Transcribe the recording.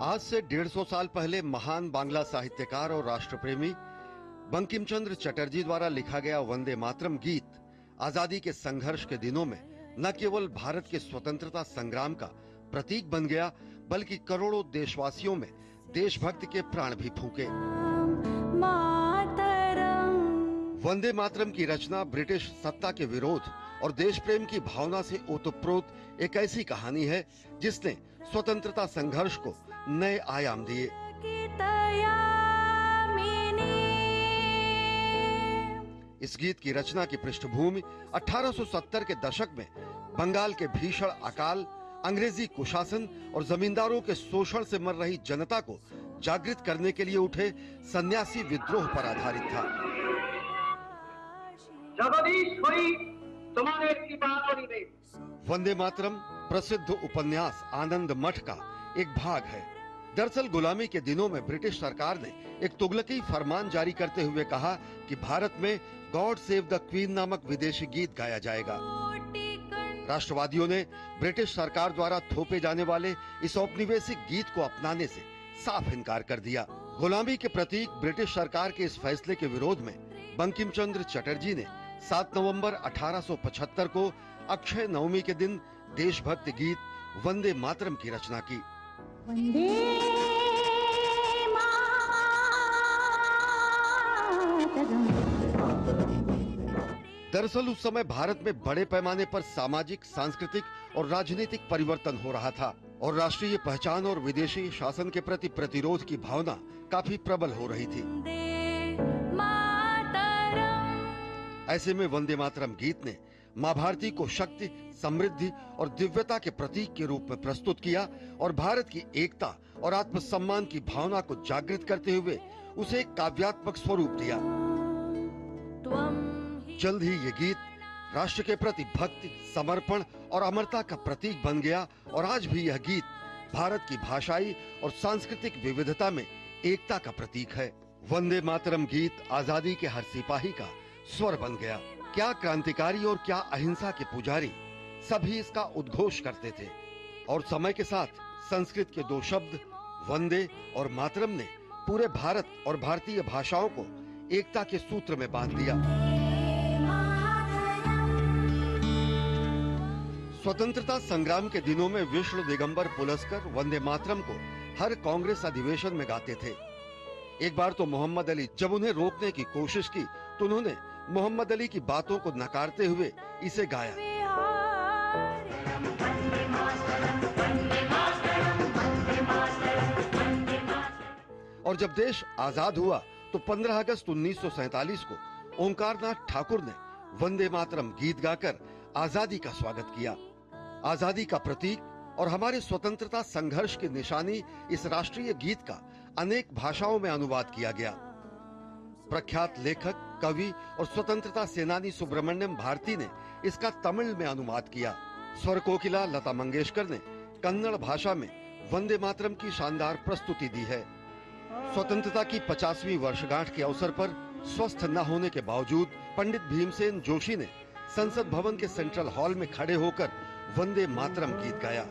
आज से 150 साल पहले महान बांग्ला साहित्यकार और राष्ट्रप्रेमी बंकिम चंद्र चटर्जी द्वारा लिखा गया वंदे मातरम गीत आजादी के संघर्ष के दिनों में न केवल भारत के स्वतंत्रता संग्राम का प्रतीक बन गया, बल्कि करोड़ों देशवासियों में देशभक्ति के प्राण भी फूंके। वंदे मातरम की रचना ब्रिटिश सत्ता के विरोध और देश प्रेम की भावना से ओतप्रोत एक ऐसी कहानी है जिसने स्वतंत्रता संघर्ष को नए आयाम दिए। इस गीत की रचना की पृष्ठभूमि 1870 के दशक में बंगाल के भीषण अकाल, अंग्रेजी कुशासन और जमींदारों के शोषण से मर रही जनता को जागृत करने के लिए उठे सन्यासी विद्रोह पर आधारित था। वंदे मातरम प्रसिद्ध उपन्यास आनंद मठ का एक भाग है। दरअसल गुलामी के दिनों में ब्रिटिश सरकार ने एक तुगलकी फरमान जारी करते हुए कहा कि भारत में गॉड सेव द क्वीन नामक विदेशी गीत गाया जाएगा। राष्ट्रवादियों ने ब्रिटिश सरकार द्वारा थोपे जाने वाले इस औपनिवेशिक गीत को अपनाने से साफ इनकार कर दिया। गुलामी के प्रतीक ब्रिटिश सरकार के इस फैसले के विरोध में बंकिम चंद्र चटर्जी ने 7 नवंबर 1875 को अक्षय नवमी के दिन देशभक्ति गीत वंदे मातरम की रचना की। दरअसल उस समय भारत में बड़े पैमाने पर सामाजिक, सांस्कृतिक और राजनीतिक परिवर्तन हो रहा था और राष्ट्रीय पहचान और विदेशी शासन के प्रति प्रतिरोध की भावना काफी प्रबल हो रही थी। ऐसे में वंदे मातरम गीत ने मां भारती को शक्ति, समृद्धि और दिव्यता के प्रतीक के रूप में प्रस्तुत किया और भारत की एकता और आत्मसम्मान की भावना को जागृत करते हुए उसे एक काव्यात्मक स्वरूप दिया। जल्द ही ये गीत राष्ट्र के प्रति भक्ति, समर्पण और अमरता का प्रतीक बन गया और आज भी यह गीत भारत की भाषाई और सांस्कृतिक विविधता में एकता का प्रतीक है। वंदे मातरम गीत आजादी के हर सिपाही का स्वर बन गया। क्या क्रांतिकारी और क्या अहिंसा के पुजारी, सभी इसका उद्घोष करते थे और समय के साथ संस्कृत के दो शब्द वंदे और मातरम ने पूरे भारत और भारतीय भाषाओं को एकता के सूत्र में बांध दिया। स्वतंत्रता संग्राम के दिनों में विष्णु दिगंबर पुलस्कर वंदे मातरम को हर कांग्रेस अधिवेशन में गाते थे। एक बार तो मोहम्मद अली जब उन्हें रोकने की कोशिश की तो उन्होंने मोहम्मद अली की बातों को नकारते हुए इसे गाया। और जब देश आजाद हुआ तो 15 अगस्त 1947 को ओंकारनाथ ठाकुर ने वंदे मातरम गीत गाकर आजादी का स्वागत किया। आजादी का प्रतीक और हमारे स्वतंत्रता संघर्ष की निशानी इस राष्ट्रीय गीत का अनेक भाषाओं में अनुवाद किया गया। प्रख्यात लेखक, कवि और स्वतंत्रता सेनानी सुब्रमण्यम भारती ने इसका तमिल में अनुवाद किया। स्वर कोकिला लता मंगेशकर ने कन्नड़ भाषा में वंदे मातरम की शानदार प्रस्तुति दी है। स्वतंत्रता की 50वीं वर्षगांठ के अवसर पर स्वस्थ न होने के बावजूद पंडित भीमसेन जोशी ने संसद भवन के सेंट्रल हॉल में खड़े होकर वंदे मातरम गीत गाया।